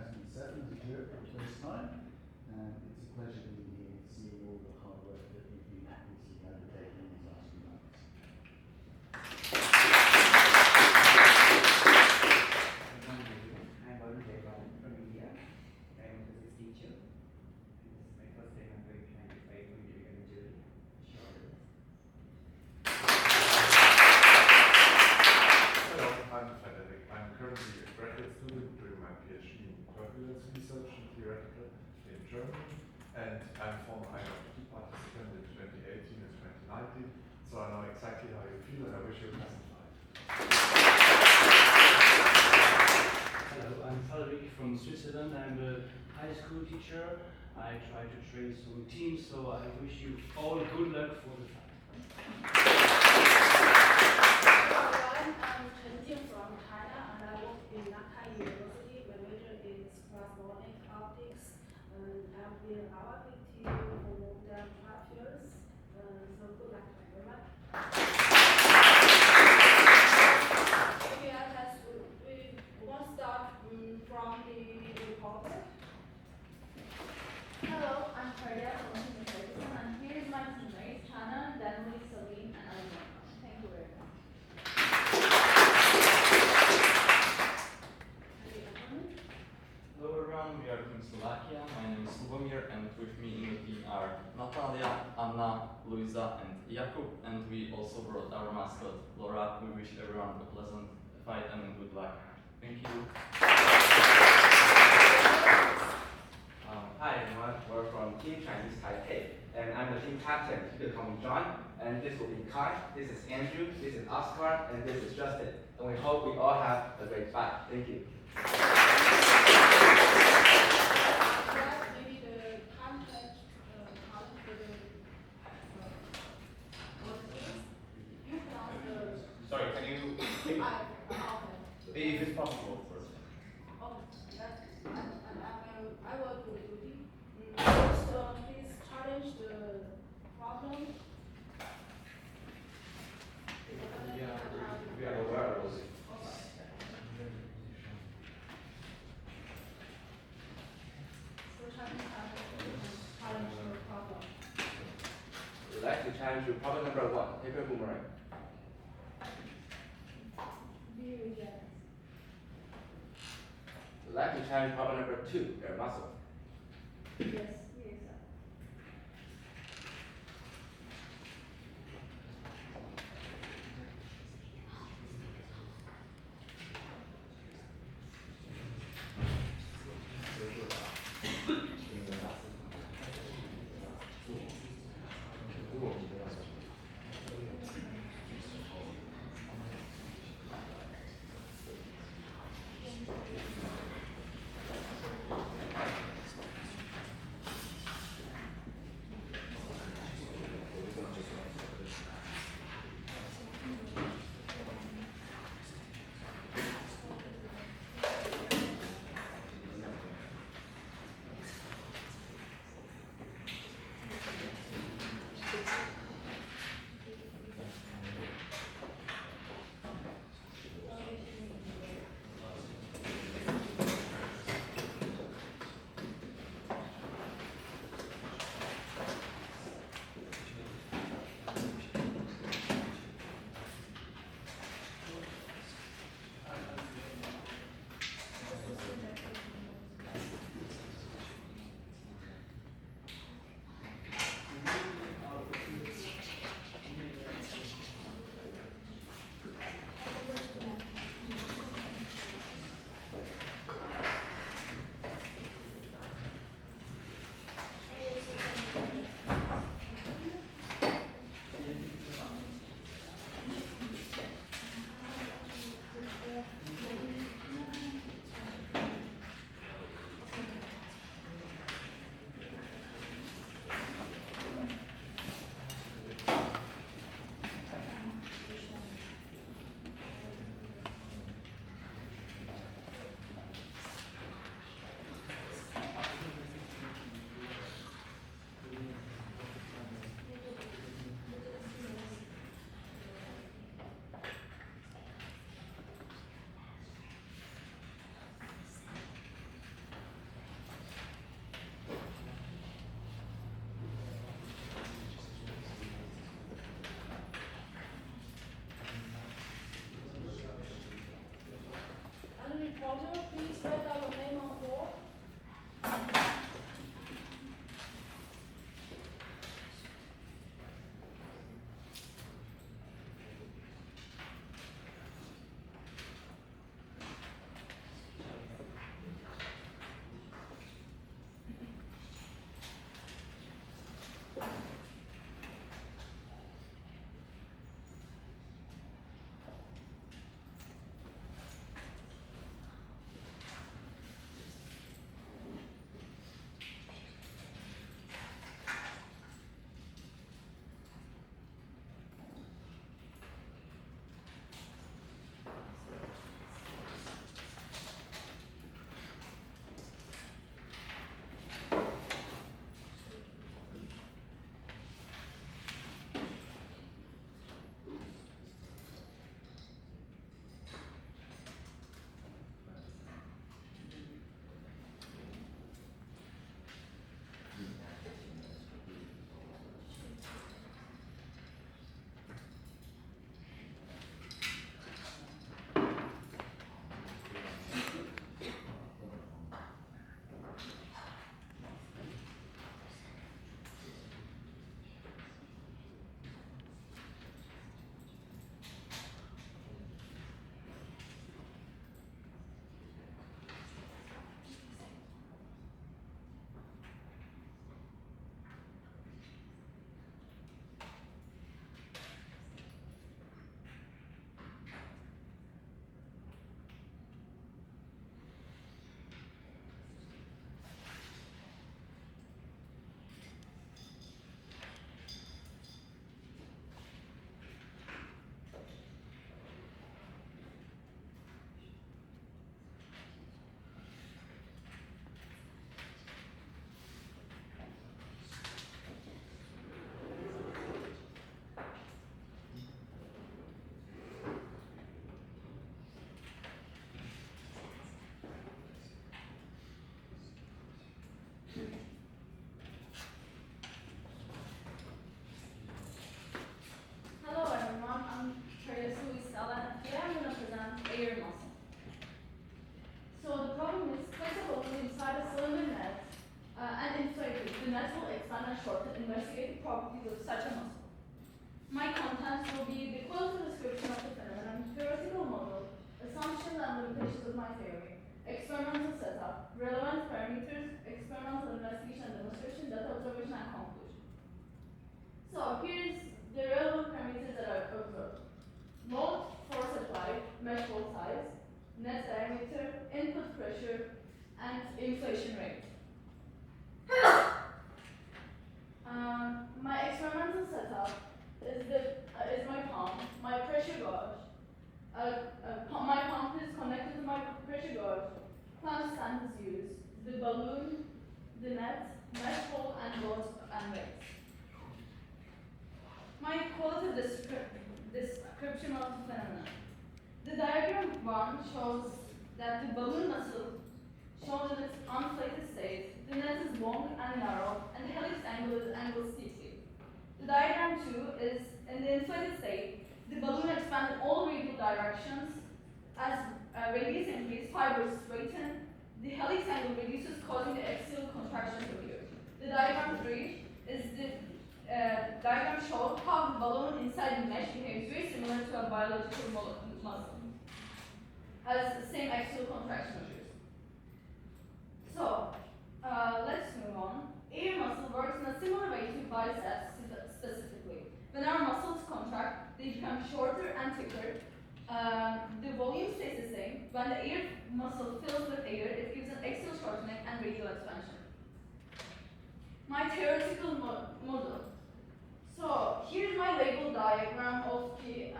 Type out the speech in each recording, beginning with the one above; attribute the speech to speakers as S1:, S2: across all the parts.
S1: 2007 as a juror for the first time, and it's a pleasure being here to see all the hard work that you've been actively undertaking in these last few months.
S2: I'm Varun from India. I'm a physics teacher. This is my first time I'm going to become a jury.
S3: Hello, I'm Frederick. I'm currently a graduate student doing my PhD in turbulence research and theoretical in Germany, and I'm a former IYPT participant in 2018 and 2019, so I know exactly how you feel, and I wish you a pleasant flight.
S4: Hello, I'm Frederick from Switzerland. I'm a high school teacher. I try to train some teams, so I wish you all good luck for the fight.
S5: I'm Chen Jing from China, and I work in Nankai University. My major is plasmonic optics, and I've been in IYPT for more than 12 years. So good luck to everyone. Maybe we want to start from the reporter.
S6: Hello, I'm Faria from Switzerland, and here is my teammates, Hannah, Danley, Celine, and Alina. Thank you very much.
S7: Hello everyone, we are from Slovakia. My name is Lubomir, and with me in the team are Natalia, Anna, Luisa, and Jakub, and we also brought our mascot, Laura. We wish everyone a pleasant fight and good luck. Thank you.
S8: Hi everyone, we're from Team Chinese Taipei, and I'm the team captain. You can call me John, and this will be Kai, this is Andrew, this is Oscar, and this is Justin. And we hope we all have a great fight. Thank you.
S5: Maybe the contact column for the you found the
S8: Sorry, can you repeat? If it's possible first.
S5: Oh, that's I will do the duty. First, please challenge the problem.
S8: We are aware of it.
S5: So challenge the problem.
S8: We'd like to challenge you problem number 1, paper boomerang.
S5: Yes.
S8: We'd like to challenge problem number 2, air muscle.
S5: Yes.
S6: investigative properties of such a muscle. My contents will be the close description of the phenomenon, theoretical model, assumptions and limitations of my theory, experimental setup, relevant parameters, experimental investigation and demonstration, data observation and conclusion. So here's the relevant parameters that I've observed. Load, force applied, mesh hole size, net diameter, input pressure, and inflation rate. My experimental setup is my pump, my pressure gauge. My pump is connected to my pressure gauge. Clamp stand is used. The balloon, the net, mesh hole, and load and weights. My qualitative description of the phenomenon. The diagram 1 shows that the balloon muscle shows in its unflated state, the net is long and narrow, and the helix angle is angled steeply. The diagram 2 is in the inflated state, the balloon expands in all radial directions. As radius increases, fibers straighten, the helix angle reduces, causing the axial contraction to occur. The diagram 3 is the diagram shows how the balloon inside the mesh behaves very similar to a biological muscle, has the same axial contraction. So, let's move on. Air muscle works in a similar way to biceps specifically. When our muscles contract, they become shorter and thicker. The volume stays the same. When the air muscle fills with air, it gives an axial shortening and radial expansion. My theoretical model. So, here's my label diagram of the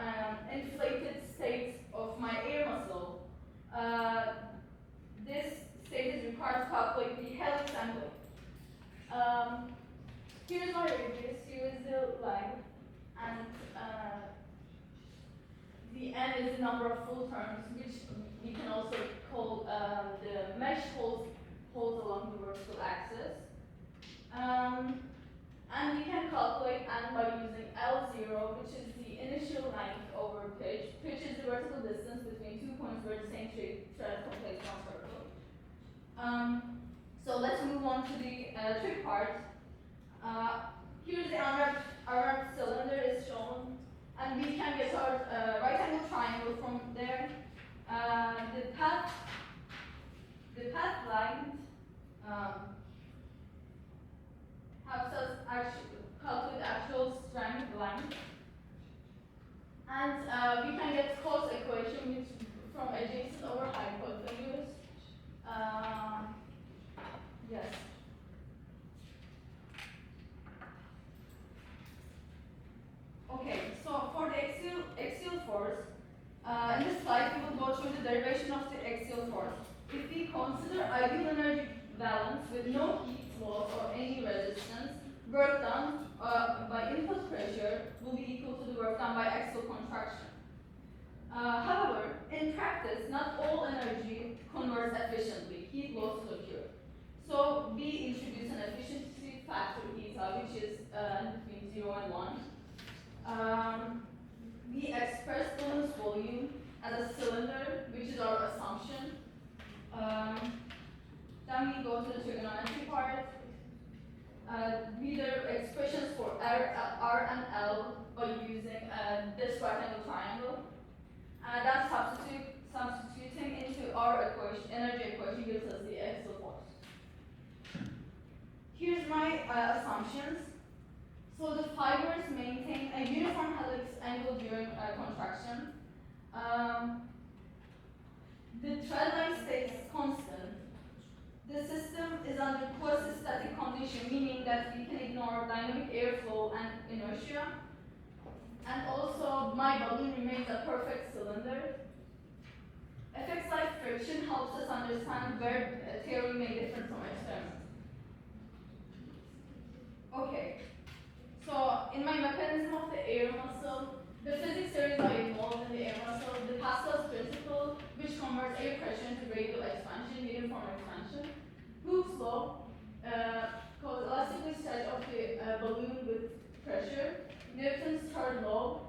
S6: inflated state of my air muscle. This state is required to calculate the helix angle. Here's my radius, here is the length, and the n is the number of full turns, which we can also call the mesh holes along the vertical axis. And we can calculate n by using L0, which is the initial length over pitch. Pitch is the vertical distance between 2 points where the same thread complete one circle. So let's on to the trick part. Here's the unwrapped cylinder is shown, and we can get our right angle triangle from there. The path length helps us calculate actual strength length, and we can get cos equation which from adjacent over hypotenuse. Yes. Okay, so for the axial force, in this slide we will go through the derivation of the axial force. If we consider ideal energy balance with no heat loss or any resistance, work done by input pressure will be equal to the work done by axial contraction. However, in practice, not all energy converts efficiently. Heat loss occur. So we introduce an efficiency factor eta, which is between 0 and 1. We express balloon's volume as a cylinder, which is our assumption. Then we go to the trigonometry part. We derive expressions for R and L by using this right angle triangle. Then substituting into our equation, energy equation gives us the axial force. Here's my assumptions. So the fibers maintain a uniform helix angle during contraction. The thread length stays constant. The system is under quasi-static condition, meaning that we can ignore dynamic airflow and inertia. And also, my balloon remains a perfect cylinder. Effects like friction helps us understand where theory may differ from experiment. Okay, so in my mechanism of the air muscle, the physics theories are involved in the air muscle. The Pascal's principle, which converts air pressure into radial expansion, uniform expansion. Hooke's law causes elastically stretch of the balloon with pressure. Newton's third law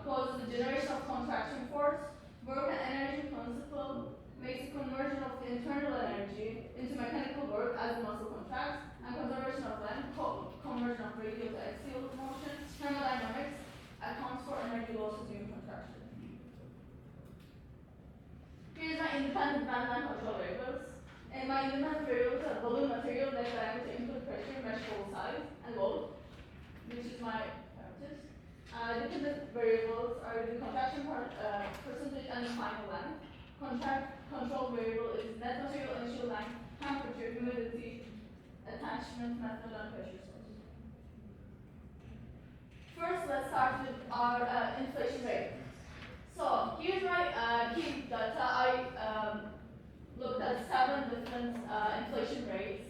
S6: causes the generation of contraction force. Work and energy principle makes the conversion of the internal energy into mechanical work as the muscle contracts, and conservation of length, conversion of radial to axial motion. Thermodynamics accounts for energy losses during contraction. Here's my independent band line control variables. In my independent variables are balloon material, net diameter, input pressure, mesh hole size, and load, which is my parameters. Dependent variables are the contraction percentage and the final length. Control variable is net material initial length, temperature, humidity, attachment method, and pressure source. First, let's start with our inflation rate. So here's my key data. I looked at 7 different inflation rates.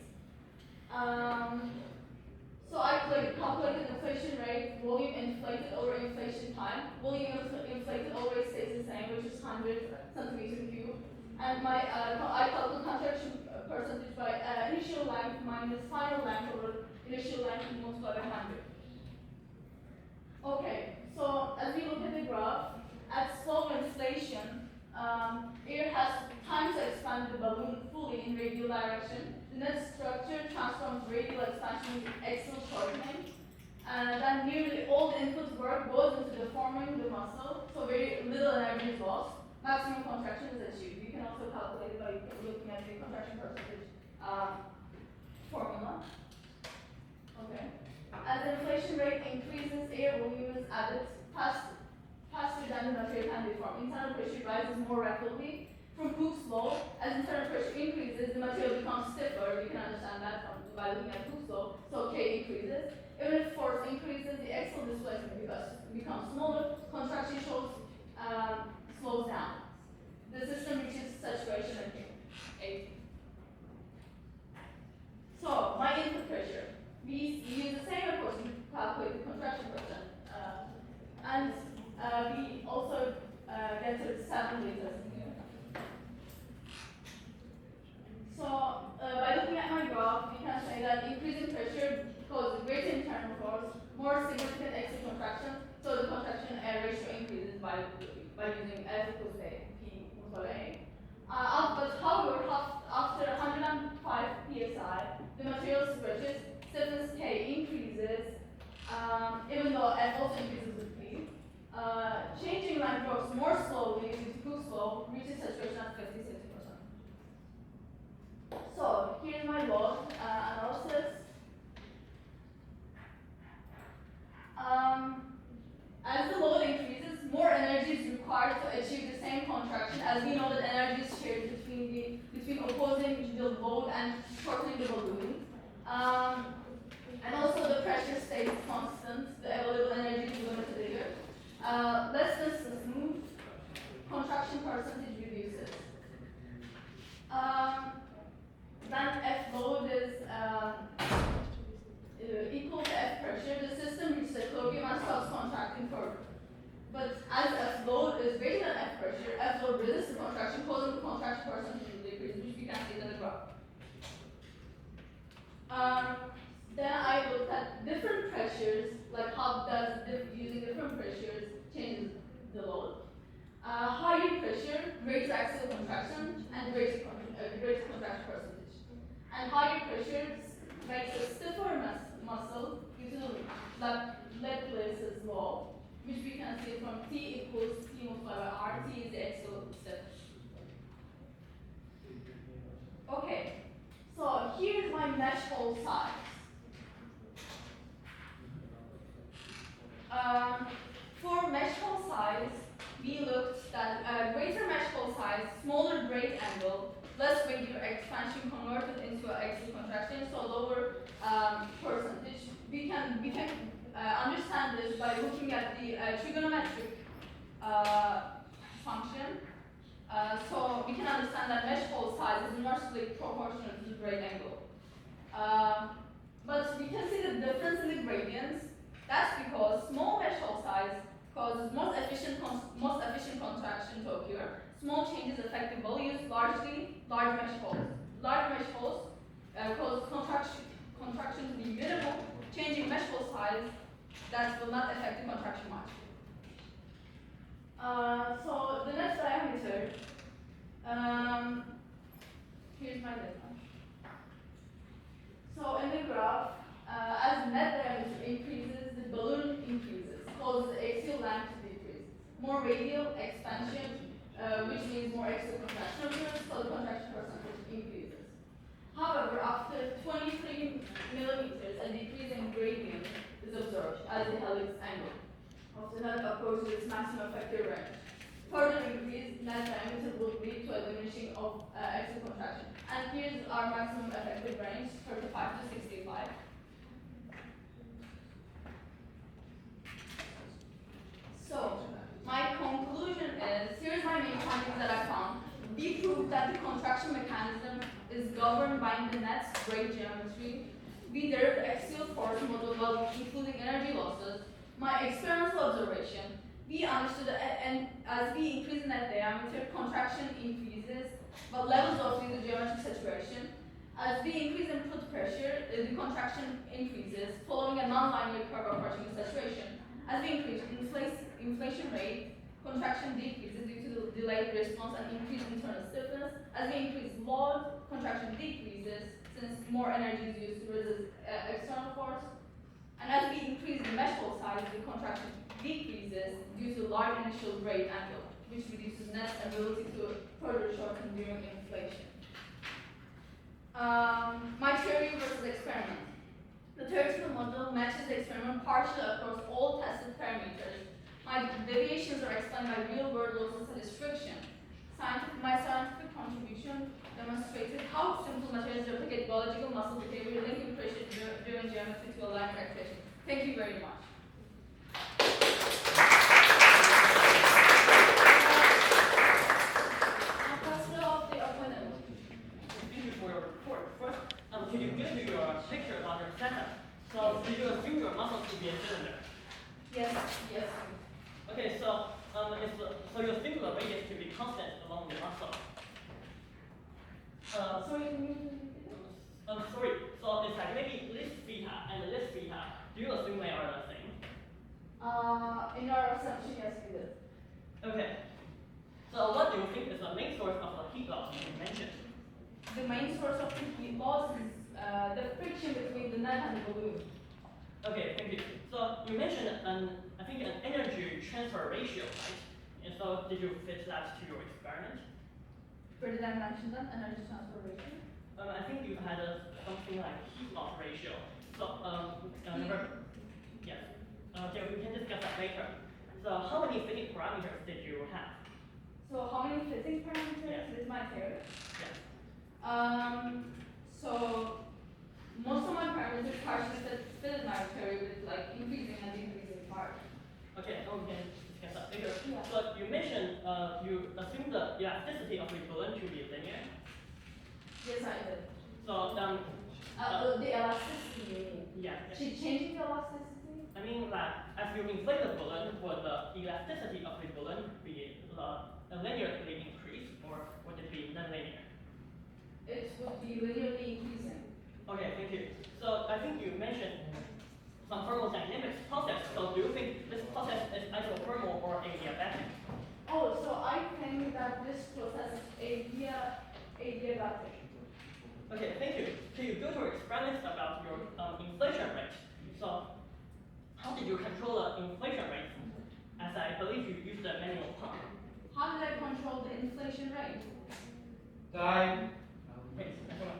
S6: So I calculated inflation rate, volume inflated over inflation time. Volume inflated always stays the same, which is 100 centimeters cubed. And I calculate contraction percentage by initial length minus final length over initial length multiplied by 100. Okay, so as we look at the graph, at slow inflation, air has time to expand the balloon fully in radial direction. The net structure transforms radial expansion into axial shortening. And then nearly all the input work goes into deforming the muscle, so very little energy is lost. Maximum contraction is achieved. You can also calculate it by looking at the contraction percentage formula. Okay. As the inflation rate increases, air volume is added faster than the material can deform. Internal pressure rises more rapidly. From Hooke's law, as internal pressure increases, the material becomes stiffer. You can understand that by looking at Hooke's law. So K increases. Even if force increases, the axial displacement becomes smaller. Contraction slows down. The system reaches saturation at K. So my input pressure. We use the same approach to calculate the contraction percent, and we also get to 7 liters. So by looking at my graph, we can say that increasing pressure causes greater internal force, more significant axial contraction, so the contraction air ratio increases by using F equals P multiplied by A. But however, after 105 psi, the changing length drops more slowly due to cool flow, reaches saturation at 50-60%. So here's my load analysis. As the load increases, more energy is required to achieve the same contraction, as we know that energy is shared between opposing the load and shortening the balloon. And also the pressure stays constant, the available energy is limited here. Less distance moved, contraction percentage reduces. Then F load is equal to F pressure, the system reaches equilibrium and stops contracting further. But as F load is greater than F pressure, F load resists the contraction, causing the contraction percentage to decrease, which we can see in the graph. Then I looked at different pressures, like how does using different pressures changes the load. Higher pressure, greater axial contraction, and greater contraction percentage. And higher pressure makes a stiffer muscle due to the Laplace's law, which we can see from T equals P multiplied by R. T is the axial stiffness. Okay, so here's my mesh hole size. For mesh hole size, we looked at greater mesh hole size, smaller grade angle, less radial expansion converted into an axial contraction, so lower percentage. We can understand this by looking at the trigonometric function. So we can understand that mesh hole size is inversely proportional to the grade angle. But we can see the difference in the gradients. That's because small mesh hole size causes most efficient contraction to occur. Small changes affect the values, largely large mesh holes. Large mesh holes cause contraction to be minimal. Changing mesh hole size, that will not affect the contraction much. So the next diameter, here's my diagram. So in the graph, as net diameter increases, the balloon increases, causes the axial length to decrease. More radial expansion, which means more axial contraction occurs, so the contraction percentage increases. However, after 23 millimeters, a decrease in gradient is observed as the helix angle of the helix approaches its maximum effective range. Further increase net diameter will lead to a diminishing of axial contraction. And here's our maximum effective range, 35 to 65. So, my conclusion is, here's my main findings that I found. We proved that the contraction mechanism is governed by the net's grade geometry. We derived the axial force model including energy losses. My experimental observation, we understood that and as we increase net diameter, contraction increases, but levels of the geometric saturation. As we increase input pressure, the contraction increases, following a non-linear curve approaching the saturation. As we increase inflation rate, contraction decreases due to the delayed response and increased internal stiffness. As we increase load, contraction decreases since more energy is used to resist external force. And as we increase the mesh hole size, the contraction decreases due to large initial grade angle, which reduces net's ability to further shorten during inflation. My theory versus experiment. The theoretical model matches the experiment partially across all tested parameters. My deviations are explained by real-world losses such as friction. My scientific contribution demonstrated how simple materials replicate biological muscle behavior, linking pressure-driven geometry to a linear equation. Thank you very much.
S9: Thank you for your report. First, can you give me your picture on your setup? So, do you assume your muscle to be a cylinder?
S6: Yes.
S9: Okay, so you assume the radius to be constant along the muscle.
S6: Sorry, can you
S9: Sorry. So it's like maybe this theta and this theta. Do you assume they are the same?
S6: in our assumption, yes, we did.
S9: Okay. So what do you think is the main source of the heat loss you mentioned?
S6: The main source of the heat loss is the friction between the net and the balloon.
S9: Okay, thank you. So you mentioned I think an energy transfer ratio, right? And so did you fit that to your experiment?
S6: Where did I mention that? Energy transfer ratio?
S9: I think you had something like heat loss ratio. So, yes. Okay, we can discuss that later. So how many fitting parameters did you have?
S6: So how many fitting parameters
S9: Yes.
S6: is my theory?
S9: Yes.
S6: So most of my parameters partially fitted my theory with like increasing and decreasing part.
S9: Okay, so we can discuss that later.
S6: Yeah.
S9: So you mentioned you assume the elasticity of the balloon to be linear.
S6: Yes, I did.
S9: So
S6: The elasticity, you mean?
S9: yeah.
S6: Changing the elasticity?
S9: I mean that as you inflate the balloon, would the elasticity of the balloon be linearly increase or would it be non-linear?
S6: It would be linearly increasing.
S9: Okay, thank you. So I think you mentioned some thermodynamics process. So do you think this process is isothermal or adiabatic?
S6: Oh, so I think that this process is adiabatic.
S9: Okay, thank you. Can you go to experiments about your inflation rate? So how did you control the inflation rate? As I believe you used a manual pump.
S6: How did I control the inflation rate?
S2: Time.
S9: Okay, next one.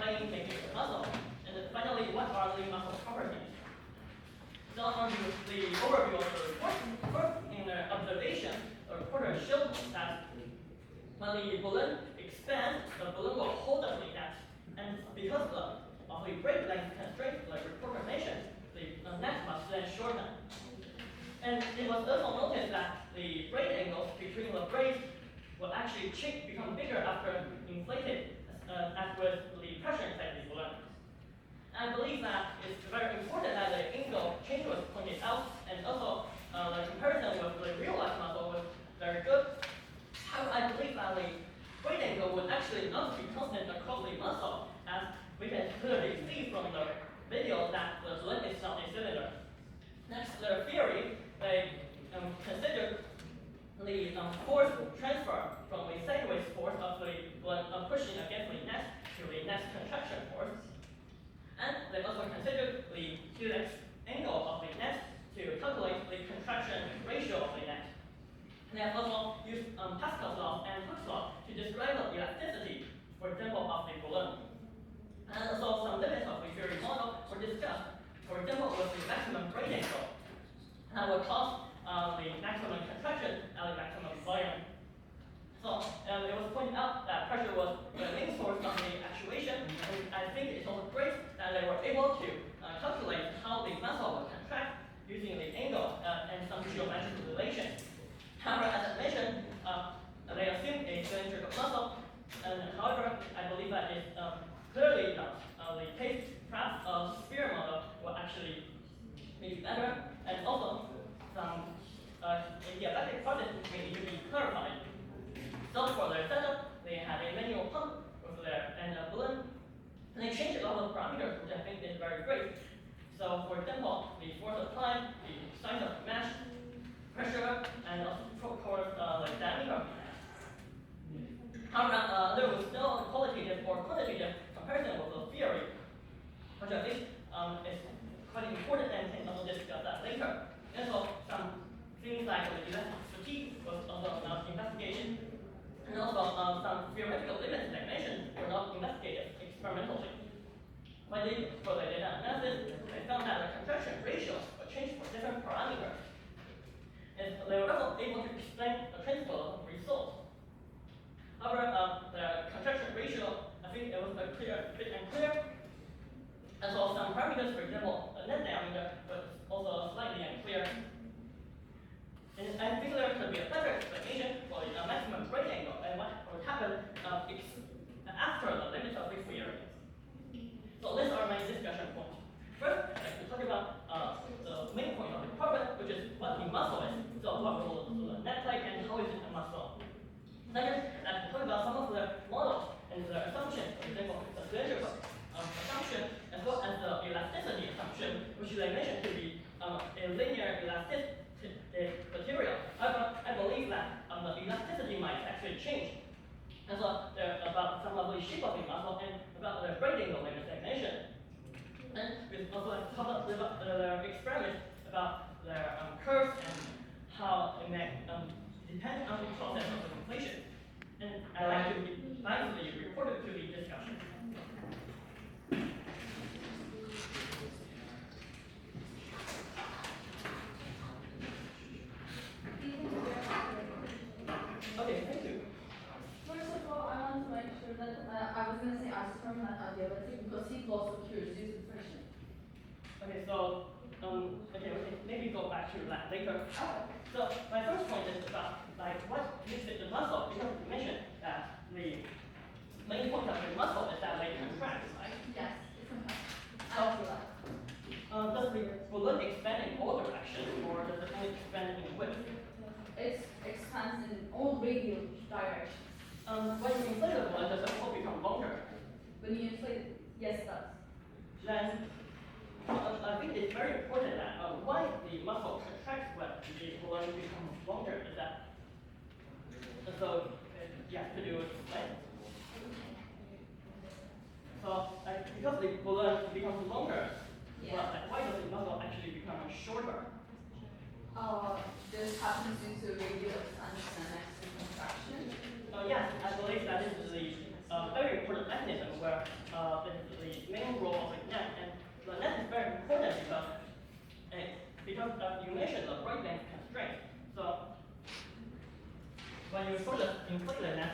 S9: explain making the muscle. And then finally, what are the muscle properties? So on the overview of the report, first in the observation, the reporter showed that when the balloon expands, the balloon will hold up the net. And because of the break length constraint, like reporter mentioned, the net must then shorten. And it was also noticed that the braid angles between the braids will actually become bigger after inflated, as with the pressure inside the balloon. I believe that it's very important that the angle change was pointed out, and also the comparison with the real life muscle was very good. However, I believe that the braid angle would actually not be constant across the muscle, as we can clearly see from the video that the balloon is not a cylinder. Next, their theory, they considered the force transfer from the sideways force of the balloon pushing against the net to the net contraction force. And they also considered the helix angle of the net to calculate the contraction ratio of the net. They have also used Pascal's law and Hooke's law to describe the elasticity, for example, of the balloon. And also some limits of the theory model were discussed, for example, with the maximum braid angle. That would cause the maximum contraction and the maximum volume. So it was pointed out that pressure was the main source of the actuation, and I think it's also great that they were able to calculate how the muscle will contract using the angle and some geometric relation. However, as I mentioned, they assumed a cylindrical muscle, and however, I believe that is clearly not the case. Perhaps a sphere model will actually be better, and also some diabatic process may need to be clarified. So for their setup, they had a manual pump with their and a balloon, and they changed a lot of parameters, which I think is very great. So for example, the force applied, the size of the mesh, pressure, and of course the diameter. However, there was no qualitative or quantitative comparison with the theory, which I think is quite important and can also discuss that later. And so some things like the elastic fatigue was also not investigation. And also some theoretical limits I mentioned were not investigated experimentally. Finally, for the data analysis, they found that the contraction ratio will change for different parameters. And they were also able to explain the principle of results. However, the contraction ratio, I think it was a bit unclear. And so some parameters, for example, the net diameter was also slightly unclear. And I think there could be a better explanation for the maximum braid angle and what would happen after the limit of the theory. So these are my discussion points. First, I'd like to talk about the main point of the problem, which is what the muscle is. So what will the net play and how is it a muscle? Second, I'd like to talk about some of the models and the assumptions, for example, the cylindrical assumption, as well as the elasticity assumption, which I mentioned to be a linear elastic material. However, I believe that the elasticity might actually change. And so about some of the shape of the muscle and about the braid angle limits I mentioned. And we also talk about the experiments about their curves and how it may depend on the process of the inflation. And I'd like to nicely report it to the discussion. Okay, thank you.
S6: First of all, I want to make sure that I was going to say Asperm, not diabetic, because he also cures due to friction.
S9: Okay, so okay, we can maybe go back to that later. So my first point is about like what makes it the muscle, because you mentioned that the main point of the muscle is that they contract, right?
S6: Yes, it's a muscle.
S9: Does the balloon expand in all directions, or does it only expand in width?
S6: It expands in all radial directions.
S9: When you inflate the balloon, does the hole become longer?
S6: When you inflate it, yes, it does.
S9: Then I think it's very important that why the muscle contracts when the balloon becomes longer is that so you have to do with length. So because the balloon becomes longer, well, why does the muscle actually become shorter?
S6: This happens due to radial expansion and maximum contraction.
S9: Yes, I believe that this is the very important mechanism where the when you sort of inflate the net,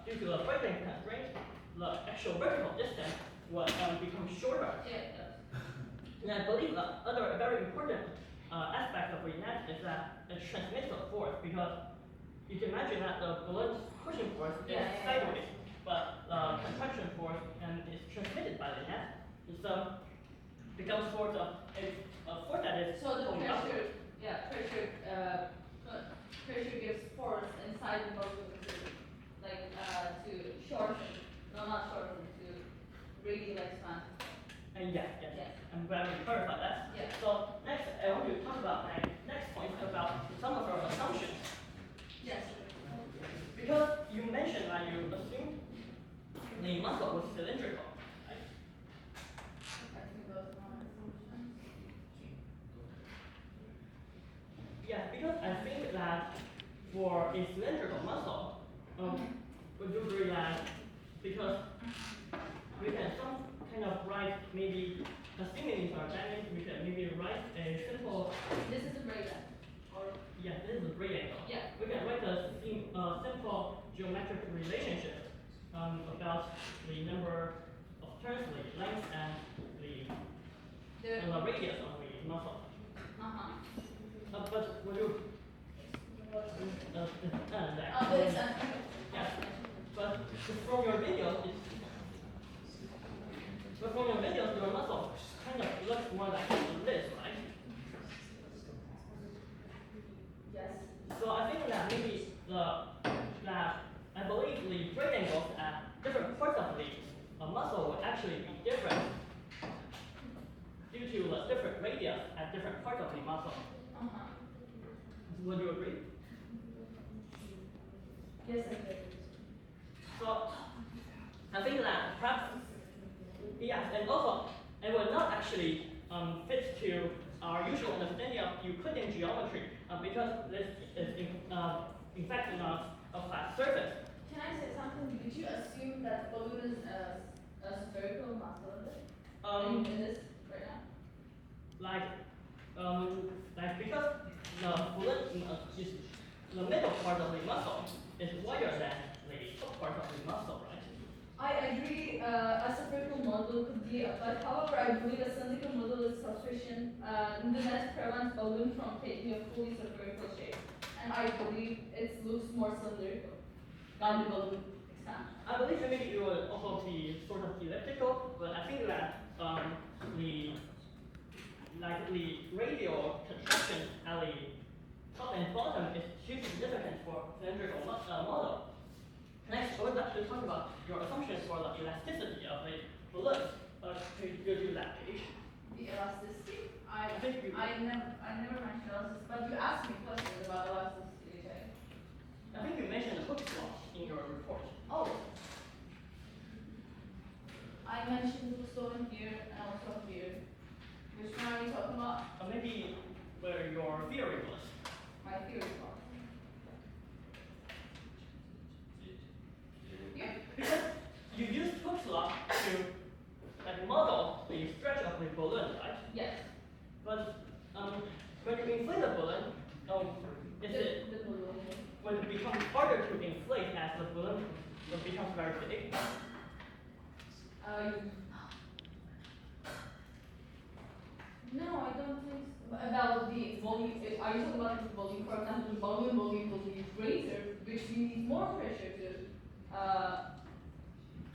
S9: due to the breaking constraint, the actual vertical distance will become shorter.
S6: Yeah.
S9: And I believe the other very important aspect of the net is that it transmits the force, because you can imagine that the balloon's pushing force is sideways, but the contraction force is transmitted by the net. So becomes sort of a force that is
S6: So the
S9: going upward.
S6: pressure gives force inside the balloon to, to shorten, no, not shorten, to radial expand.
S9: Yes. I'm glad you clarified that.
S6: Yeah.
S9: So next, I want to talk about my next point about some of our assumptions.
S6: Yes.
S9: Because you mentioned that you assumed the muscle was cylindrical, right?
S6: I think those are my assumptions.
S9: Yes, because I think that for a cylindrical muscle, would you agree that because we can some kind of write maybe assuming it's organic, we can maybe write a simple.
S6: This is a breakdown, or
S9: Yeah, this is a great angle.
S6: yeah.
S9: We can write a simple geometric relationship about the number of turns, the length, and the radius of the muscle. But would you? Yes. But from your videos, your muscle kind of looks more like this, right?
S6: Yes.
S9: So I think that maybe I believe the break angles at different parts of the muscle would actually be different due to the different radius at different parts of the muscle. Would you agree?
S6: Yes, I do.
S9: So I think that perhaps yes, and also it will not actually fit to our usual understanding of Euclidean geometry because this is in fact not a flat surface.
S6: Can I say something? Did you assume that balloon is a spherical muscle in this right now?
S9: Like because the balloon is the middle part of the muscle is wider than the top part of the muscle, right?
S6: I agree, a spherical model could be, but however, I believe a cylindrical model is sufficient. The net prevents balloon from taking a fully spherical shape, and I believe it looks more cylindrical than the balloon expansion.
S9: I believe maybe it will also be sort of elliptical, but I think that the radial contraction at the top and bottom is too significant for cylindrical model. Next, I would like to talk about your assumptions for the elasticity of the balloon. Could you go to that page?
S6: The elasticity? I
S9: think you-
S6: never mentioned elasticity, but you asked me questions about elasticity, okay?
S9: I think you mentioned the Hooke's law in your report.
S6: Oh. I mentioned Hooke's law in here and also here. Which one are you talking about?
S9: Maybe where your theory was.
S6: My theory part. Yeah.
S9: Because you used Hooke's law to model the stretch of the balloon, right?
S6: Yes.
S9: But when you inflate the balloon,
S6: The balloon.
S9: will it become harder to inflate as the balloon becomes very big?
S6: No, I don't think so. About the volume, are you talking about the volume? For example, the volume will be greater, which means more pressure to,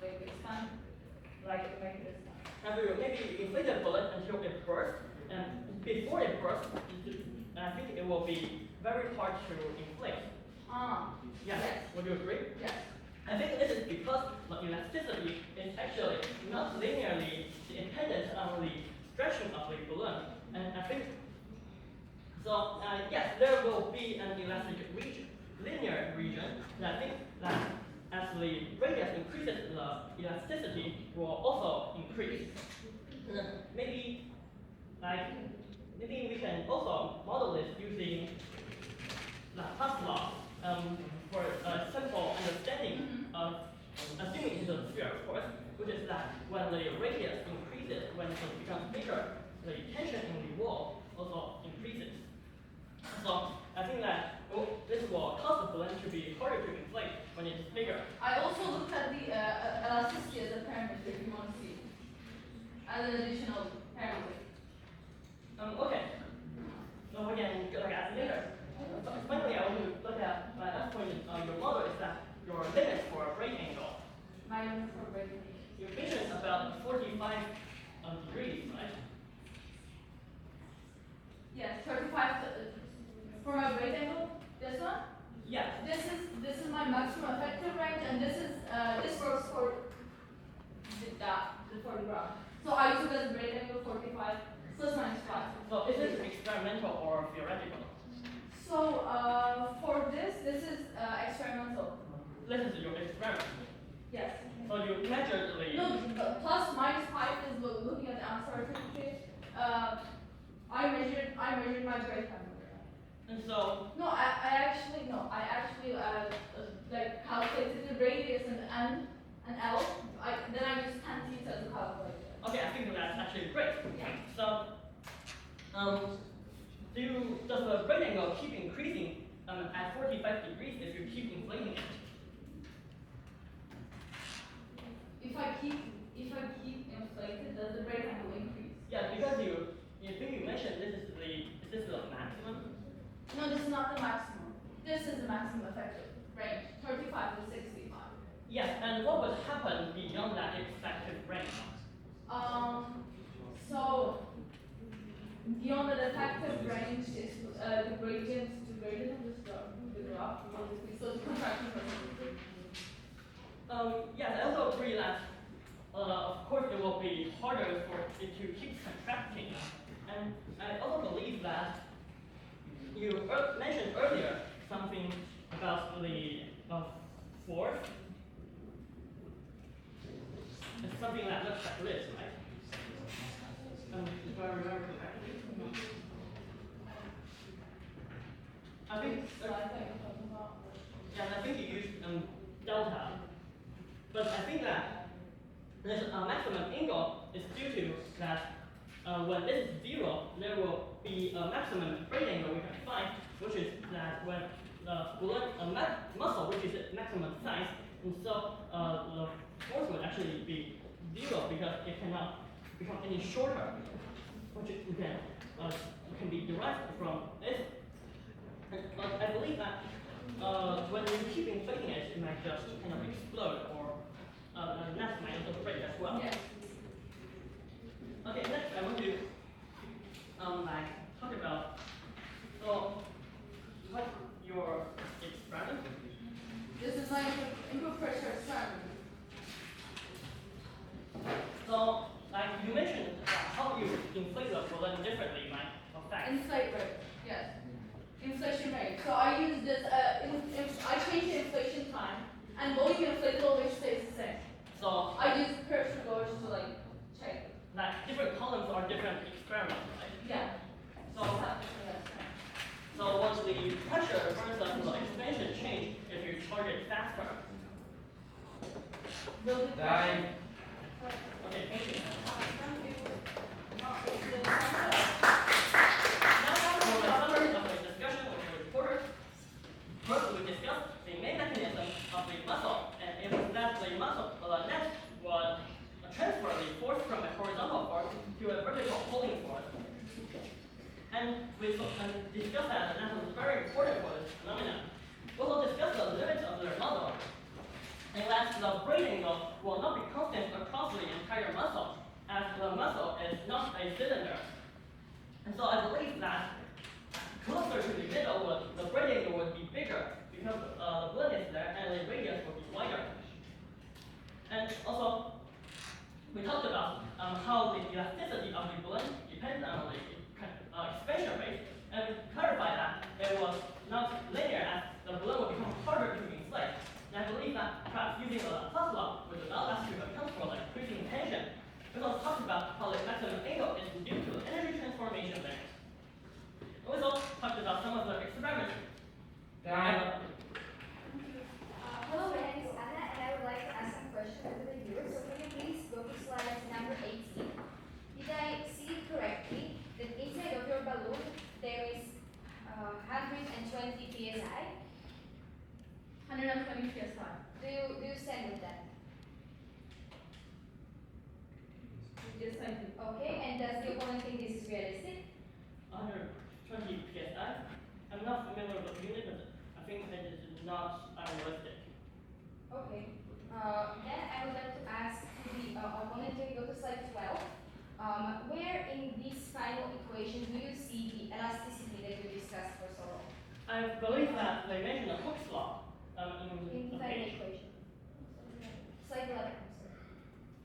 S6: expand, make it expand.
S9: Maybe inflate the balloon until it bursts, and before it bursts, I think it will be very hard to inflate.
S6: Yes.
S9: Would you agree?
S6: Yes.
S9: I think this is because the elasticity is actually not linearly dependent on the stretching of the balloon. And I think, so yes, there will be an elastic region, linear region, and I think that as the radius increases, the elasticity will also increase. Maybe we can also model this using Laplace law for a simple understanding of assuming it's a sphere, of course, which is that when the radius increases, when it becomes bigger, the tension in the wall also increases. So I think that this will cause the balloon to be harder to inflate when it's bigger.
S6: I also looked at the elasticity as a parameter if you want to see, as an additional parameter.
S9: Okay. So we can look at it later. Finally, I want to look at my last point on your model is that your limit for a braid angle.
S6: My limit for braiding.
S9: Your vision is about 45 degrees, right?
S6: Yes, 35 for my braid angle. This one.
S9: Yes.
S6: This is my maximum effective range, and this works for the photograph. So I took as a braid angle 45 plus minus 5.
S9: So is this experimental or theoretical?
S6: So for this is experimental.
S9: This is your experiment.
S6: Yes.
S9: So you measured the.
S6: No, plus minus 5 is looking at the uncertainty. I measured my braid angle.
S9: And so.
S6: No, I actually like calculated the radius and N and L. Then I used tan theta to calculate it.
S9: Okay, I think that's actually great.
S6: Yeah.
S9: So, does the braid angle keep increasing at 45 degrees if you keep inflating it?
S6: If I keep inflated, does the braid angle increase?
S9: Yeah, because you mentioned this is the maximum.
S6: No, this is not the maximum. This is the maximum effective range, 35 to 65.
S9: Yes, and what would happen beyond that effective range?
S6: So beyond the effective range is the gradient of the graph, basically. So the contraction percentage.
S9: Yes, I also agree that of course it will be harder for it to keep contracting, and I also believe that you mentioned earlier something about the force. It's something that looks like this, right? If I remember correctly. I think. Yeah, I think you used delta, but I think that this maximum angle is due to that when this is 0, there will be a maximum braid angle we can find, which is that when the balloon muscle reaches maximum size, and so the force would actually be 0 because it cannot become any shorter, which can be derived from this. And I believe that when you keep inflating it, it might just kind of explode, or that might also break as well.
S6: Yes.
S9: Okay, next I want to talk about what your experiment.
S6: This is my input pressure experiment.
S9: So, you mentioned how you inflate the balloon differently might affect.
S6: Inflate rate, yes. Inflation rate. So I use this. I change the inflation time, and volume inflated always stays the same.
S9: So
S6: I use pressure gauge to check.
S9: like different columns are different experiments, right?
S6: Yeah.
S9: So once the pressure, for instance, the expansion change if you charge it faster.
S6: Building
S8: Nine.
S9: Okay, thank you. Now for the summary of the discussion with the reporters. First, we discussed the main mechanism of the muscle, and it was that the muscle, the net, would transfer the force from a horizontal force to a vertical pulling force. And we discussed that, and that was very important for this phenomenon. We will discuss the limits of their model, and that the braid angle will not be constant across the entire muscle, as the muscle is not a cylinder. And so I believe that closer to the middle, the braid angle would be bigger because the balloon is there and the radius would be wider. And also, we talked about how the elasticity of the balloon depends on the expansion rate, and we clarified that it was not linear as the balloon would become harder to inflate. And I believe that perhaps using a plus law would allow us to account for the increasing tension. We also talked about how the maximum angle is due to energy transformation limit. And we also talked about some of the experiments.
S8: Nine.
S10: Hello, my name is Anna, and I would like to ask some questions to the viewers. So can you please go to slide number 18? Did I see it correctly that inside of your balloon there is 120 psi?
S6: 120 psi.
S10: Do you stand with that?
S6: Yes, I do.
S10: Okay, and does the opponent think this is realistic?
S9: 120 psi. I'm not familiar with the unit, but I think that is not unrealistic.
S10: Okay. Then I would like to ask the opponent, can we go to slide 12? Where in this final equation do you see the elasticity that we discussed for so long?
S9: I believe that they mentioned the Hooke's law in the
S10: Inside the
S9: page.
S10: equation. Slide 11, I'm sorry.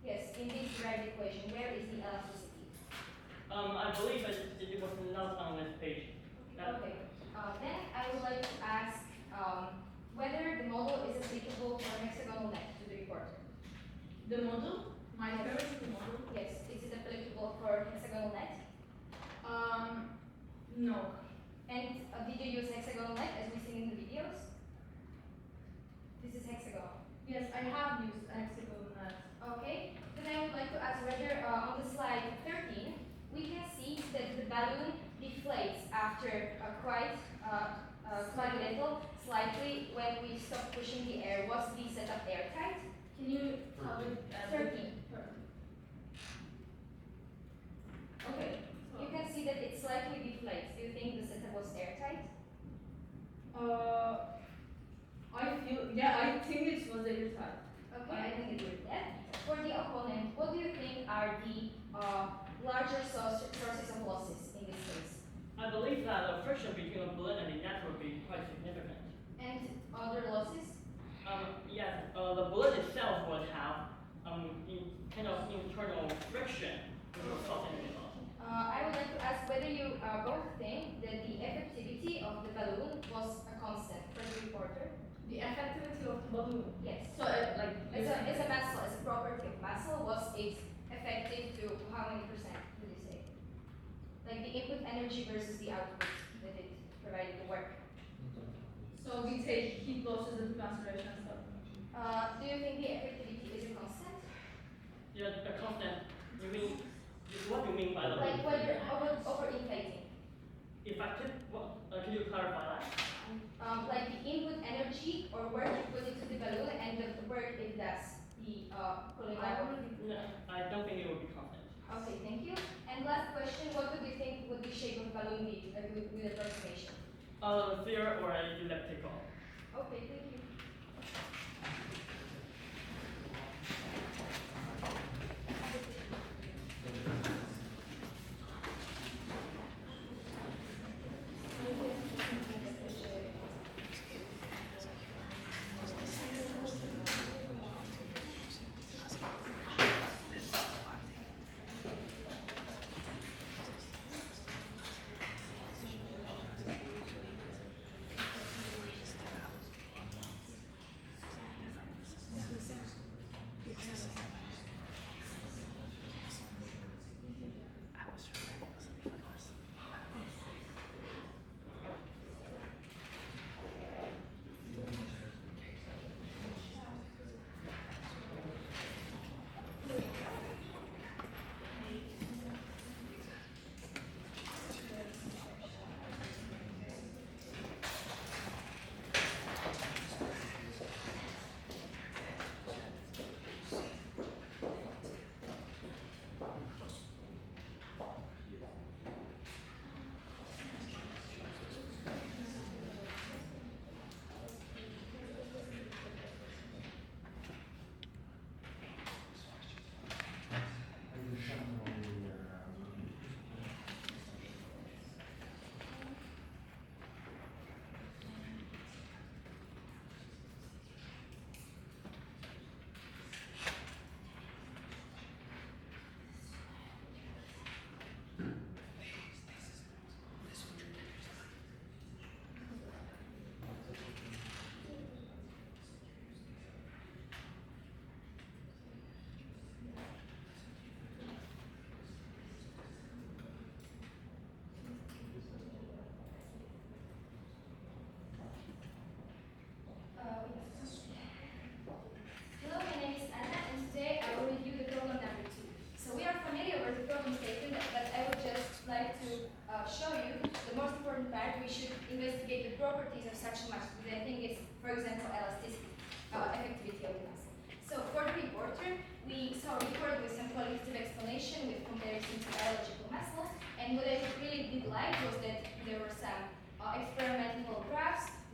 S10: Yes, in this right equation, where is the elasticity?
S9: I believe that it was not on this page.
S10: Okay. Then I would like to ask whether the model is applicable for hexagonal net to the reporter.
S6: The model, my
S10: Yes.
S6: favorite is the model.
S10: Yes, is it applicable for hexagonal net?
S6: No.
S10: And did you use hexagonal net as we seen in the videos? This is hexagonal.
S6: Yes, I have used hexagonal net.
S10: Okay. Then I would like to ask whether on the slide 13 we can see that the balloon deflates after quite little, slightly when we stop pushing the air. Was the setup airtight?
S6: Can you tell me?
S10: 13.
S6: Okay.
S10: You can see that it slightly deflates. Do you think the setup was airtight?
S6: I think it was airtight.
S10: Okay, I think agree with that. For the opponent, what do you think are the larger sources of losses in this case?
S9: I believe that the friction between the balloon and the net will be quite significant.
S10: And other losses?
S9: Yes, the balloon itself would have kind of internal friction, which will cause energy loss.
S10: I would like to ask whether you both think that the effectivity of the balloon was a constant for the reporter.
S6: The effectivity of the balloon.
S10: Yes.
S6: So, like,
S10: As a muscle, as a property of muscle, was it effective to how many percent would you say? Like the input energy versus the output that it provided the work.
S6: So we take heat losses into consideration and stuff.
S10: Do you think the effectivity is a constant?
S9: Yeah, the constant. You mean what do you mean by the
S10: Like whether overinflating?
S9: effective? What? Can you clarify that?
S10: Like the input energy or work you put into the balloon and the work it does, the pulling out.
S9: No, I don't think it will be constant.
S10: Okay, thank you. And last question, what would you think would the shape of the balloon be with approximation?
S9: Sphere or elliptical.
S10: Okay, thank you.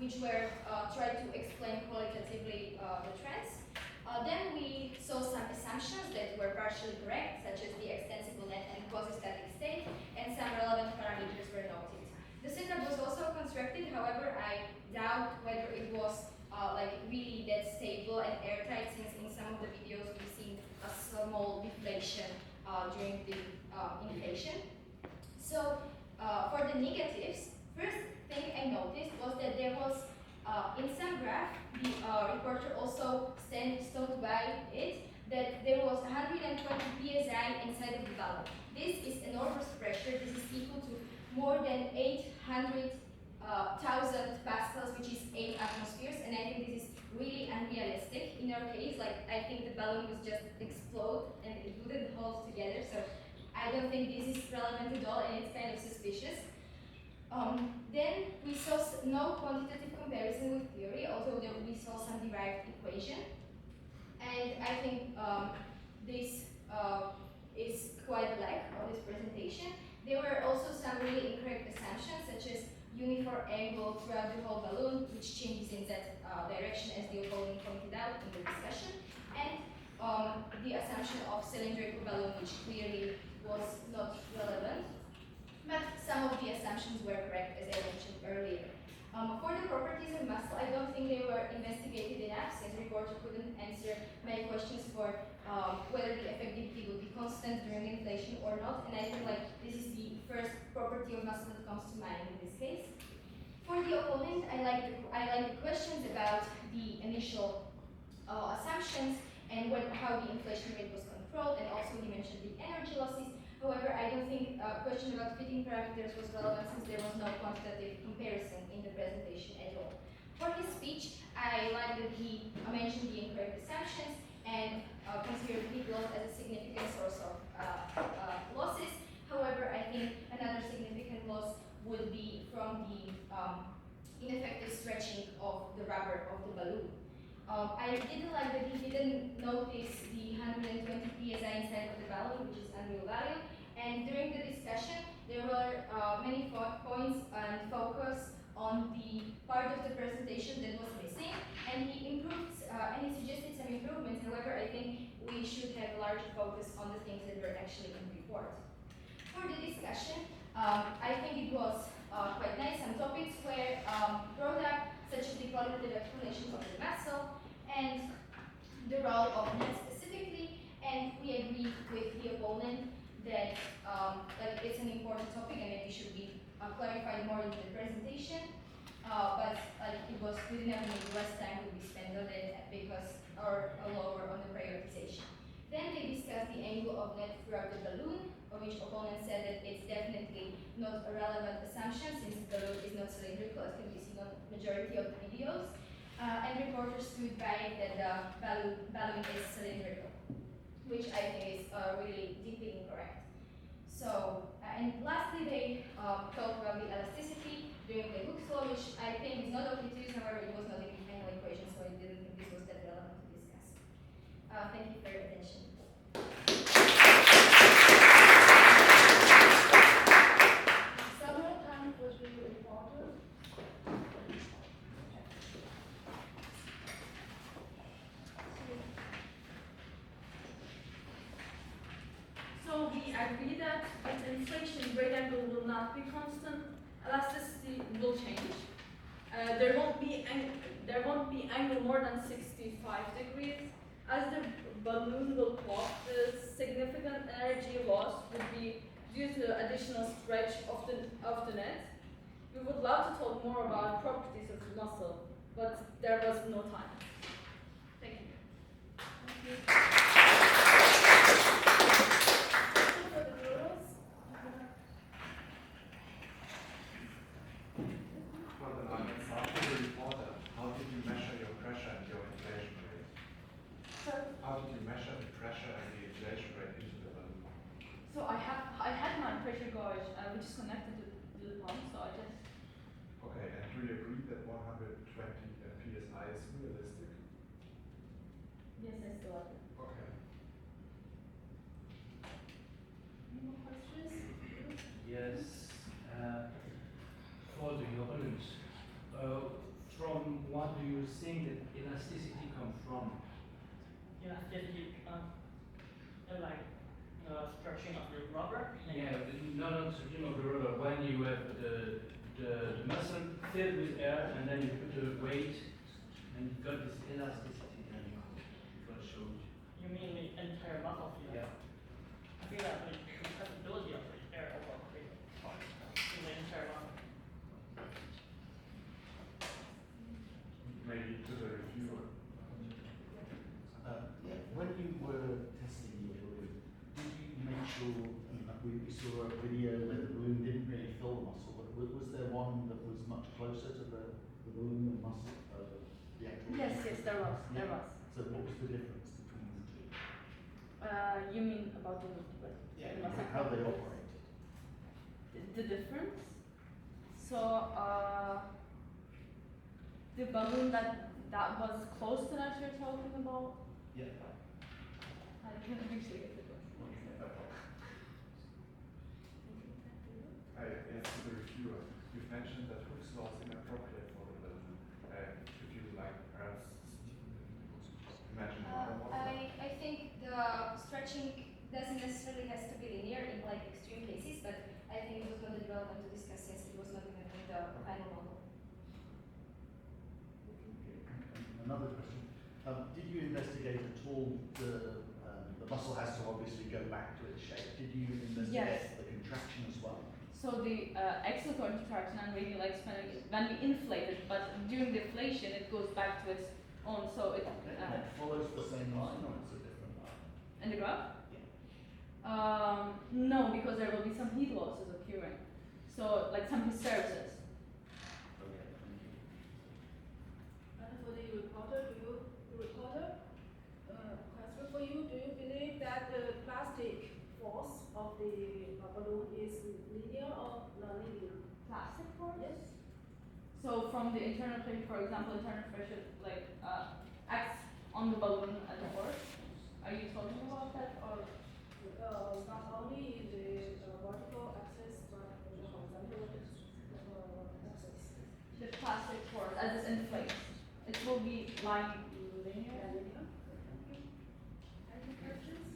S10: which were tried to explain qualitatively the trends. Then we saw some assumptions that were partially correct, such as the extensible net and quasi-static state, and some relevant parameters were noted. The setup was also constructed, however, I doubt whether it was like really that stable and airtight, since in some of the videos we've seen a small deflation during the inflation. So for the negatives, first thing I noticed was that there was in some graph, the reporter also stood by it, that there was 120 psi inside of the balloon. This is enormous pressure. This is equal to more than 800,000 pascals, which is 8 atmospheres, and I think this is really unrealistic. In our case, like, I think the balloon would just explode and it wouldn't hold together, so I don't think this is relevant at all, and it's kind of suspicious. Then we saw no quantitative comparison with theory, although we saw some derived equation. And I think this is quite black on this presentation. There were also some really incorrect assumptions, such as uniform angle throughout the whole balloon, which changes in that direction, as the opponent pointed out in the discussion, and the assumption of cylindrical balloon, which clearly was not relevant. But some of the assumptions were correct, as I mentioned earlier. For the properties of muscle, I don't think they were investigated enough, since the reporter couldn't answer my questions for whether the effectivity would be constant during inflation or not, and I feel like this is the first property of muscle that comes to mind in this case. For the opponent, I like the questions about the initial assumptions and how the inflation rate was controlled, and also he mentioned the energy losses. However, I don't think a question about fitting parameters was relevant, since there was no quantitative comparison in the presentation at all. For his speech, I like that he mentioned the incorrect assumptions and considered heat loss as a significant source of losses. However, I think another significant loss would be from the ineffective stretching of the rubber of the balloon. I didn't like that he didn't notice the 120 psi inside of the balloon, which is unreal value. And during the discussion, there were many points and focus on the part of the presentation that was missing, and he suggested some improvements. However, I think we should have a larger focus on the things that were actually in the report. For the discussion, I think it was quite nice. Some topics were brought up, such as the qualitative explanations of the muscle and the role of net specifically, and we agreed with the opponent that it's an important topic and maybe should be clarified more in the presentation. But it was good enough, maybe less time would be spent on it because or lower on the prioritization. Then they discussed the angle of net throughout the balloon, of which opponent said that it's definitely not a relevant assumption, since the balloon is not cylindrical, as can be seen on the majority of the videos. And reporters stood by that the balloon is cylindrical, which I think is really deeply incorrect. So, and lastly, they talked about the elasticity during the Hooke's law, which I think is not okay to use. However, it was not in the final equation, so I didn't think this was that relevant to discuss. Thank you for your attention.
S5: Summer time was really important. So we agree that the inflation rate angle will not be constant. Elasticity will change. There won't be angle more than 65 degrees. As the balloon will pop, the significant energy loss would be due to additional stretch of the net. We would love to talk more about properties of the muscle, but there was no time. Thank you. For the girls,
S3: After the reporter, how did you measure your pressure and your inflation rate? How did you measure the pressure and the inflation rate into the balloon?
S6: So I had my pressure gauge, which is connected to the pump, so I just.
S3: Okay, and do you agree that 120 psi is realistic?
S6: Yes, I still have it.
S3: Okay.
S5: any more questions?
S4: Yes. For the opponent, from what do you think that elasticity comes from?
S9: Elasticity, like stretching of the rubber.
S4: Yeah, not you know the rubber. When you have the muscle filled with air and then you put the weight and you got this elasticity then it will show.
S9: You mean the entire muscle field?
S4: Yeah.
S9: I think that the compressibility of the air overall in the entire muscle.
S3: Maybe to the reviewer.
S1: Yeah, when you were testing your balloon, did you make sure, we saw a video where the balloon didn't really fill the muscle, but was there one that was much closer to the balloon and muscle, the actual?
S6: Yes, there was.
S1: So what was the difference between the two?
S6: You mean about the muscle?
S1: How they operated?
S6: The difference? So, the balloon that was close to that you're talking about?
S1: Yeah.
S6: I can't actually get the question.
S3: Yes, to the reviewer. You've mentioned that Hooke's law is inappropriate for the balloon. Could you perhaps imagine another model?
S10: I think the stretching doesn't necessarily has to be linear in extreme cases, but I think it was not relevant to discuss since it was not in the final model.
S1: Another question. Did you investigate at all the muscle has to obviously go back to its shape? Did you investigate the contraction as well?
S6: So the exocore contraction and radial expanding when we inflate it, but during deflation it goes back to its own. So it
S1: And it follows the same line or it's a different line?
S6: in the graph. No, because there will be some heat losses occurring. So like some hysteresis.
S1: Okay, thank you.
S5: And for the reporter, question for you, do you believe that the plastic force of the balloon is linear or non-linear?
S6: Plastic force?
S5: Yes.
S6: So from the internal pressure, for example, internal pressure acts on the balloon at the horse. Are you talking about that or?
S5: Not only in the vertical axis, but in the horizontal axis.
S6: The plastic force as it inflates. It will be lying linear.
S5: Any questions?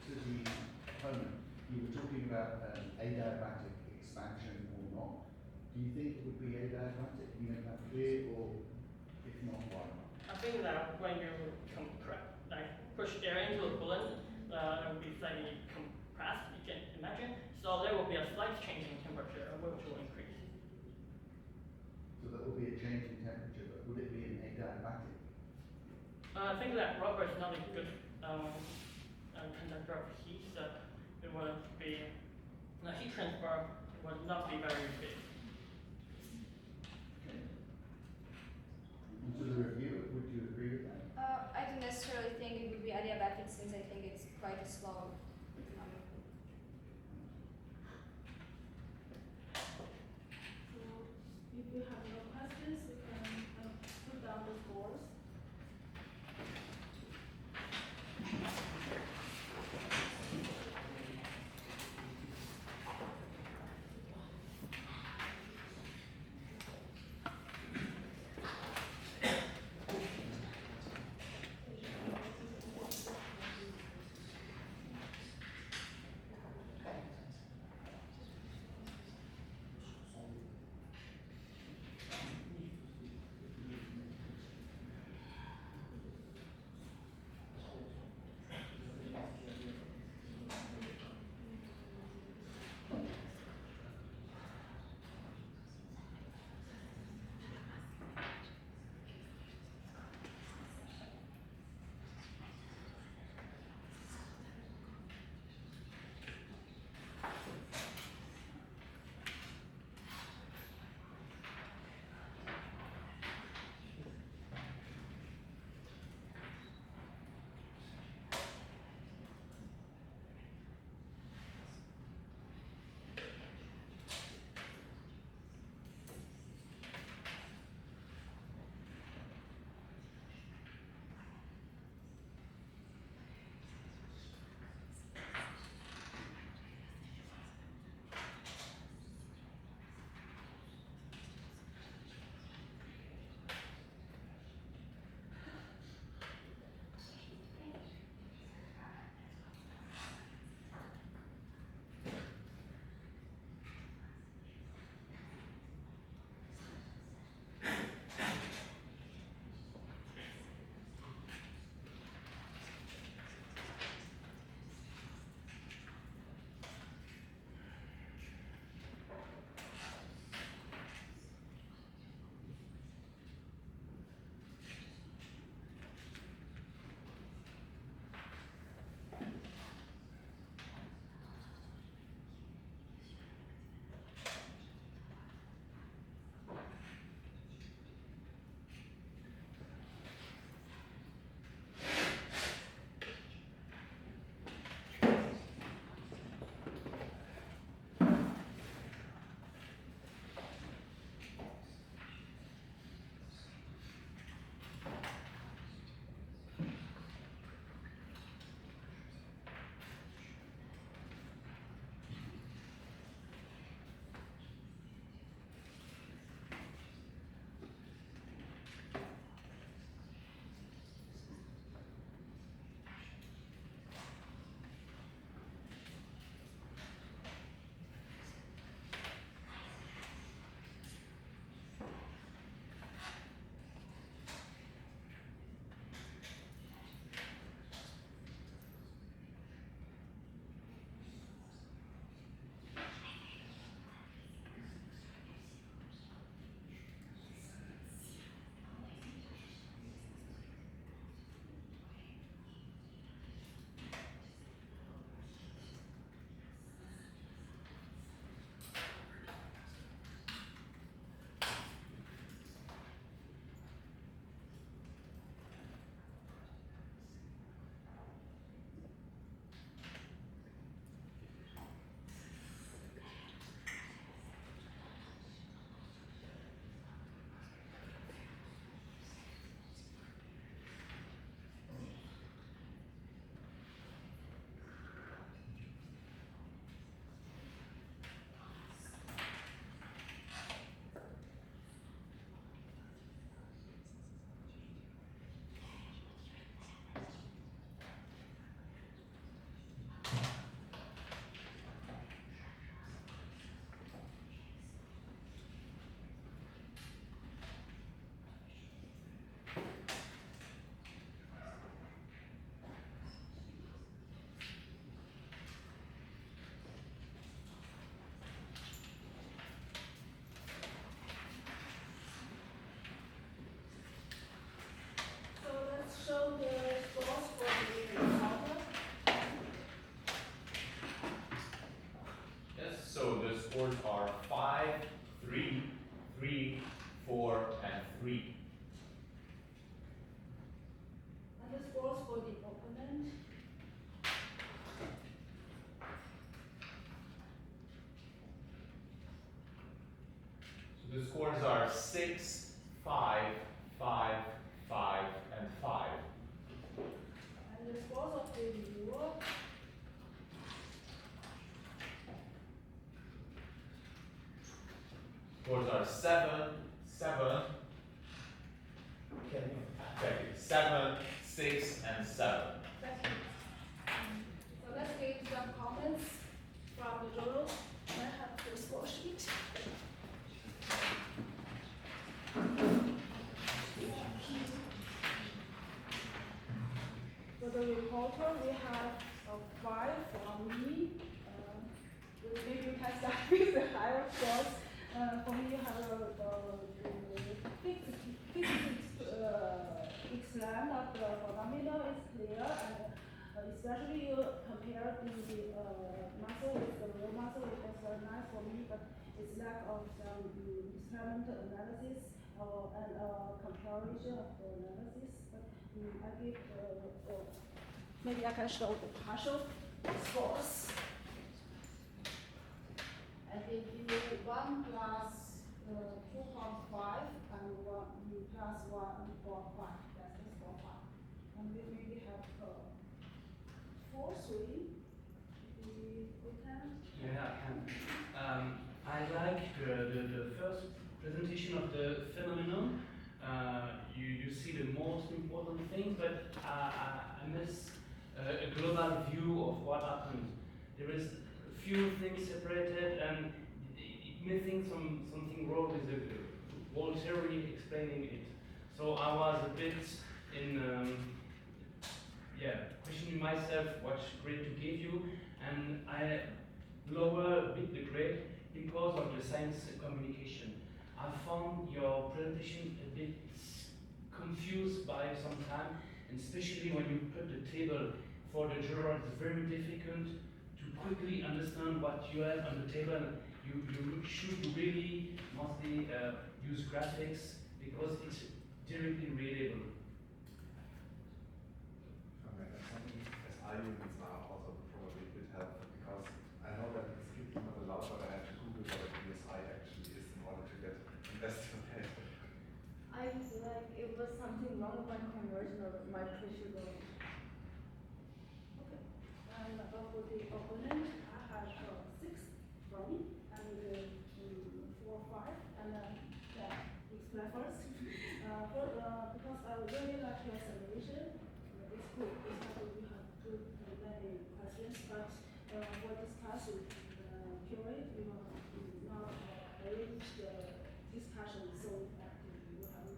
S1: To the opponent, you were talking about adiabatic expansion or not. Do you think it would be adiabatic? Can you make that clear, or if not, why not?
S9: I think that when you push air into a balloon, it will be slightly compressed, you can imagine. So there will be a slight change in temperature, which will increase.
S1: So that will be a change in temperature, but would it be an adiabatic?
S9: I think that rubber is not a good conductor of heat, so it would be, the heat transfer would not be very big.
S1: Okay. And to the reviewer, would you agree with that?
S10: I don't necessarily think it would be adiabatic since I think it's quite a slow.
S5: So if you have no questions, we can put down the scores. scores for the opponent.
S11: So the scores are 6, 5, 5, 5, and 5.
S5: And the scores of the viewer.
S11: Scores are 7, 7,
S1: Okay.
S11: okay, 7, 6, and 7.
S5: Thank you. So let's give some comments from the jurors. I have the score sheet. For the reporter, we have 5 from me. Maybe you can start with the higher scores. For me, you have explain that the phenomenon is clear, and especially you compare the muscle with the real muscle. It was nice for me, but it's lack of some experimental analysis and comparison of the analysis. But I give maybe I can show the partial scores. I give you 1 plus 2.5 and 1 plus 1.5. That's the score 5. And we maybe have 4, 3. We can.
S4: Yeah, I can. I like the first presentation of the phenomenon. You see the most important things, but I miss a global view of what happened. There is a few things separated, and it may think something wrong with the whole theory explaining it. So I was a bit in questioning myself what grade to give you, and I lower a bit the grade because of the science communication. I found your presentation a bit confused by some time, and especially when you put the table for the juror, it's very difficult to quickly understand what you have on the table. You should really mostly use graphics because it's directly readable.
S3: Something as I use now also probably a bit helpful because I know that it's strictly not allowed, but I have to Google what a PSI actually is in order to get an estimate.
S6: I feel like it was something wrong with my conversion of my pressure going.
S5: Okay. And for the opponent, I have 6 from me and 4, 5. And explain first. Because I really like your solution. It's good. It's not that we have too many questions, but for discussion period, we will not arrange the discussion so that you have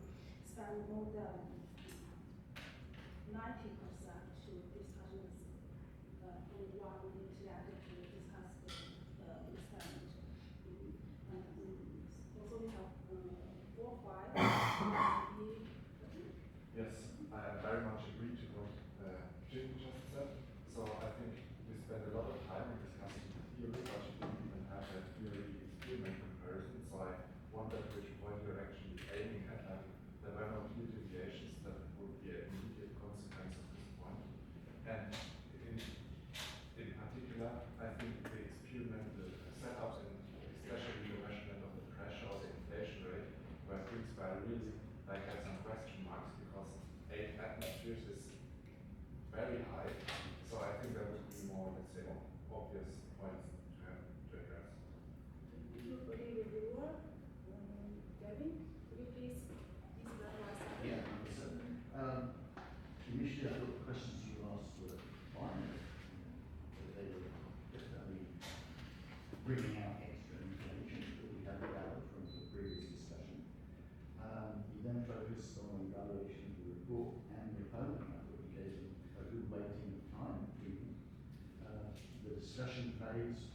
S5: spend more than 90% to discussion only one intellect to discuss the experiment. Also we have 4, 5.
S3: Yes, I very much agree to what Jim just said. So I think we spent a lot of time in discussing the theory, but you didn't even have a theory experiment comparison. So I wondered which point you're actually aiming at. And there were no clear deviations that would be an immediate consequence of this point. And in particular, I think the experimental setups and especially the measurement of the pressure or the inflation rate were things where I really had some question marks because 8 atmospheres is very high. So I think there would be more, let's say, obvious points to have to address.
S5: Thank you for the reviewer. Gavin, could you please explain why something?
S1: Yeah, so initially I thought the questions you asked were fine. That they were definitely bringing out extra information that we hadn't gathered from the previous discussion. You then focused on evaluation of the report and the opponent. I thought you gave them a good weighting of time. The discussion phase